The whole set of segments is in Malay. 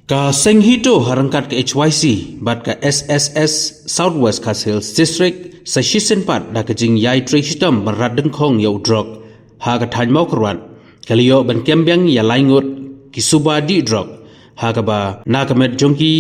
Ka Senghito harangkat ke HYC bat ka SSS Southwest Hills District sa Shisenpat da kajing yai tri hitam berat dengkong ya udrok ha ka than mau kerwan kaliyo ban kembyang ya laingut kisuba di drok ha ka ba na ka met jongki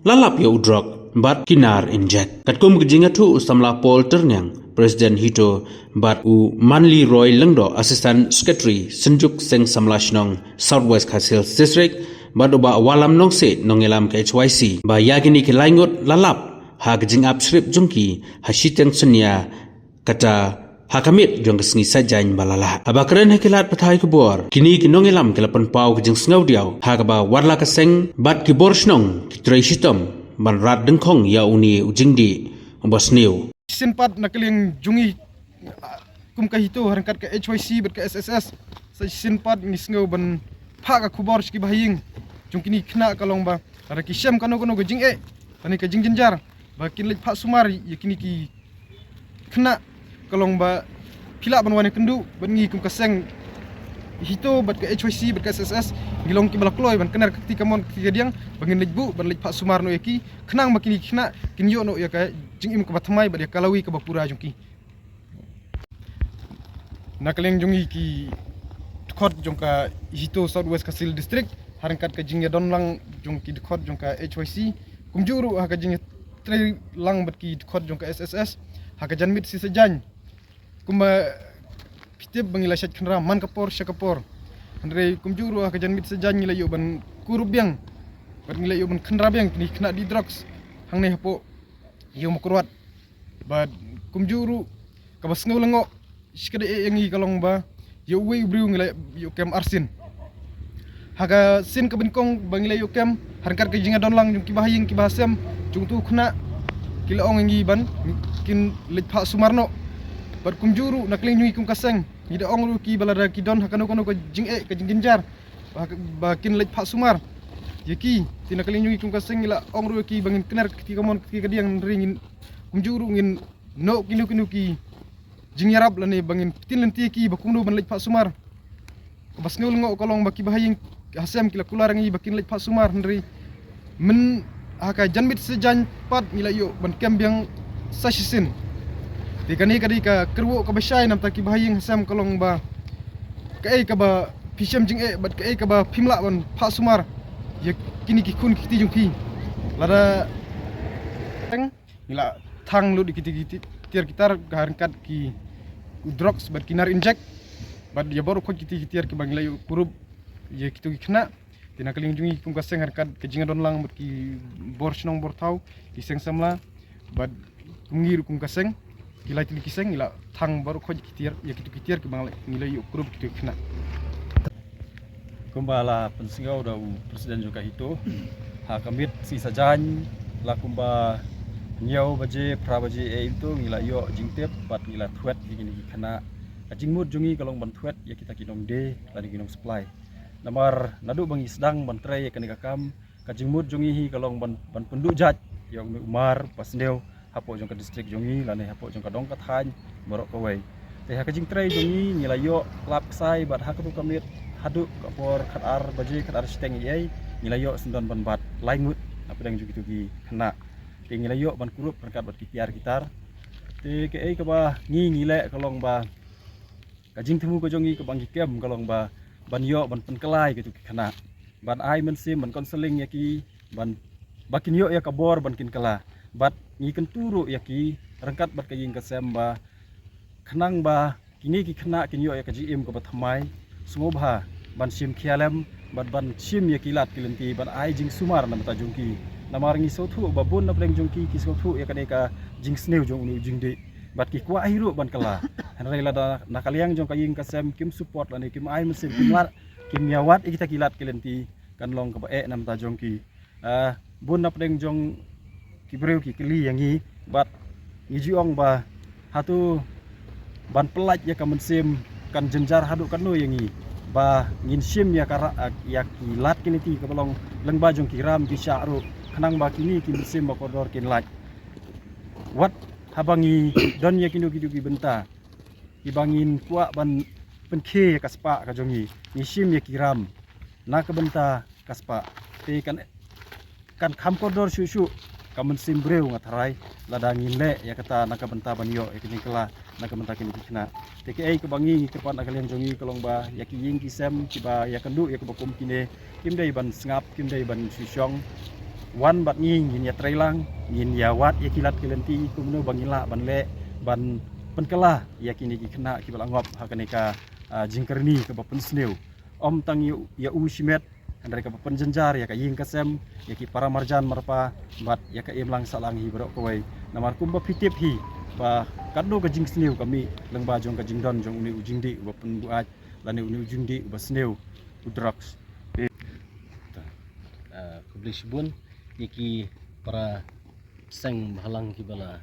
lalap ya udrok bat kinar injek kat kum kajing atu samla pol ternyang Presiden Hito bat u Manli Roy Lengdo Assistant Secretary Senjuk Seng Samlashnong Southwest Hills District bado ba walam nong se nong elam ke HYC ba yagini ke laingot lalap ha gajing upsrip jungki ha shiteng sunya kata ha kamit jong kesngi sajain balala abakren hekilat pathai kubor kini ki nong elam ke lapan pau gajing sngau diau ha ka ba warla ka seng bat ki borsnong ki trai shitom ban rat dengkong ya uni ujingdi bosniu Senpat nakaling jungi kum ka hito harangkat ka HYC bat ka SSS sa senpat ngisngau ban pha ka kubor ski bahing jungkini khna kalong ba ara ki shem kano gajing tani ka jing jinjar ba kin lek pha sumar yakini ki khna kalong ba phila banwane kendu ban ngi kum ka seng hito bat ka HYC bat ka SSS ngilong ki balakloy ban kenar kti kamon kti gadiang bangin lek bu ban lek pha sumar no yaki khnang makini khna kin yo no ya ka jing im ka batmai ba ya kalawi ka bapura jungki nakaleng jungi ki khot jongka hito Southwest Kasil District harangkat ka jingya donlang jongki khot jongka HYC kumjuru ha ka jingya tre lang bat ki khot jongka SSS ha ka janmit si sejan kuma pitib bangila shat khnra man kapor shakapor andre kumjuru ha ka janmit sejan ngila yo ban kurubyang bat ngila yo ban khnra byang ni khna di drugs hangne hapo yo makurwat bat kumjuru ka basngau lango shikade yangi kalong ba yo wei briu ngila yo kem arsin haga sin ka binkong bangila yo kem harkat ka jinga donlang jung ki bahaying ki bahasem jung tu khna kila ong ngi ban kin lek pha sumarno bar kumjuru nakling nyui kum kaseng ida ong ru ki balada ki don hakano kono ka jing ka jing ginjar ba kin lek pha sumar yaki tinakling nyui kum kaseng ila ong ru ki bangin kenar ki kamon ki kadiang ringin kumjuru ngin no kinu ki jing yarab lani bangin tin lenti ki bakumno ban lek pha sumar bas ngul ngo kolong baki bahaying hasem kila kularangi bakin lek pha sumar ndri men haka janmit sejan pat ngila yo ban kembyang sashisin tikani kadi ka kerwo ka bashay nam taki bahaying hasem kolong ba ka ba pisem jing bat ka ba phimla ban pha sumar ye kini ki kun kiti jungki lada teng ngila thang lu dikiti tiar kitar harkat ki drugs bat kinar inject bat ya baru kok kiti ki bangila yu kurub ye kitu khna tinakaling jungi kum kaseng harkat ke jinga don lang bat ki borsnong bortau ki seng samla bat kumngir kum kaseng kilai til kiseng ila thang baru kok kiti ya kitu ki bangila yu kurub kitu khna kumbala pensingau da presiden juga itu ha kamit si sajan la kumba nyau baje pra baje itu ngila yo jingtep bat ngila thuet gini kana jingmut jungi kalong ban thuet ya kita kinong de lani kinong supply namar nadu bangi sedang ban tray ya kani kakam ka jingmut jungi hi kalong ban pendu jat yang umar pasndeu hapo jong ka district jungi lani hapo jong ka dong ka than borok ka wei te ha ka jing tray jungi ngila yo lap sai bat ha ka tu kamit hadu kapor khatar baje khatar steng yai ngila yo sendon ban bat laingut apa dang jugi tugi kena ke ngila yo ban kurup berkat bat kitiar gitar te ke ka ba ngile kalong ba kajing temu ko jongi ke bangi kem kalong ba ban yo ban penkelai gitu kena ban ai men sim ban konseling ya ki ban bakin yo ya kabor ban kin kala bat ngi ken turu ya ki rangkat bat kajing ka semba kenang ba kini ki kena kin yo ya kaji im ko bathamai sumobha ban sim khialem ban sim ya kilat kilenti ban ai jing sumar na mata jongki namar ngi sothu babun na pleng jongki ki sothu ya kadeka jing sneu jong unu jing de bat ki kwa hiru ban kala hanrai lada nakaliang jong kaying kasem kim support lani kim ai mesin kim yawat kita kilat kilenti kan long ka e nam ta jong ki bun na pleng jong ki breu ki kili yangi bat ngi jiong ba hatu ban pelat ya ka mensim kan jenjar hadu kan no yangi ba ngin sim ya kara ya kilat kilenti ka long leng ba jong kiram ki syaru kanang ba kini ki mensim ba kodor kin lat wat habangi don ya kinu kidu benta ibangin kuak ban penke kaspa ka jongi nishim ya kiram na ka benta kaspa te kan kan kham kodor shu kamen sim breu ngatarai lada ngile ya kata naka benta banyo ya kini kala naka benta kini kina teke ai ke bangi ke pan akalian jongi kolong ba ya ki ying kisem kiba ya kendu ya ke bakum kine kim dai ban ngap kim dai ban shushong wan bat nging yin ya trailang yin ya wat ya kilat kelenti kumnu bangila ban le ban penkala ya kini kina kiba langop hakaneka jingkerni ke bapen sneu om tang ya ushimet dari ke penjenjar ya ka ying kasem ya ki para marjan marpa bat ya ka imlang salang hi berok kawai namar kumba pitip hi ba kadno ka jing sneu kami lengba jong ka jing don jong uni ujing di ba pen buat lani uni ujing di ba sneu udrox publish bun yaki para seng halang ki bala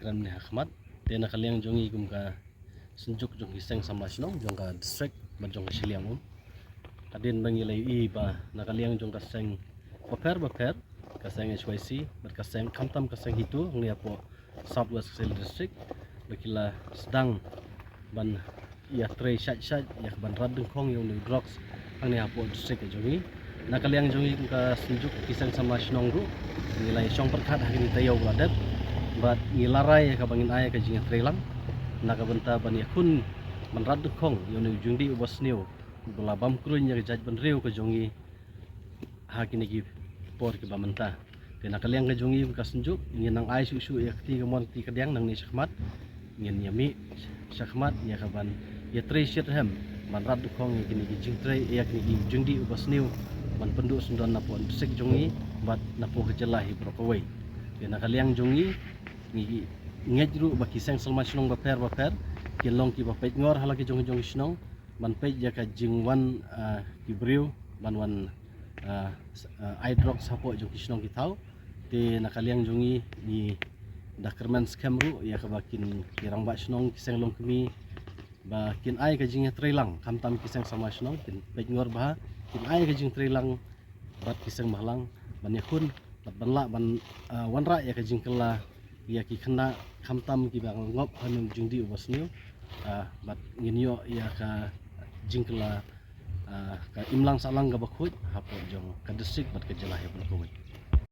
kran ni Ahmad tena kaliang jongi kum ka senjuk jong hiseng sama snong jong ka district ba jong ka siliang adin bangilai i ba nakaliang jong kaseng baper kaseng HYC berkaseng kamtam kaseng hitu ngia po Southwest Kasil District bakila sedang ban ya trei shat ya ban radeng khong yang ni drugs ang ni po district jongi nakaliang jongi ka senjuk kisang sama snong ru nilai syong perkat hakini tayau ladat bat ngilarai ka bangin ay ka jinga trelang nakabenta ban yakun ban radeng khong yang ni jundi ubas new bola bam krunya ke jaj benreu ke jongi hakini ki por ke bamenta tena kaliang ke jongi ka senjuk ngin nang ai susu ya ti ke mon ti kediang nang ni Syahmat ngin yami Syahmat ya kaban ya treasure hem man rad khong kini ki jing tre ya kini ki jingdi ubas new man penduk sundon na pon sek jongi bat na po kejelahi brokawai tena kaliang jongi ngi ngejru ba kisang selma snong baper kin long ki ba pet ngor halaki jongi snong man pej ya ka jingwan kibriu ban wan idrox hapo jong kisnong kitau te nakaliang jongi ni dakerman skamru ya ka bakin kirang ba snong kiseng long kemi bakin ai ka jingnya trelang kamtam kiseng sama snong kin pej ngor ba kin ai ka jing trelang bat kiseng mahlang ban yakun bat banla ban wanra ya ka jing kala ya ki khna kamtam ki bang ngop hanung jingdi ubasniu bat nginyo ya ka jingkla ka imlang salang ga bakhut hapo jong ka district bat ka jelah ya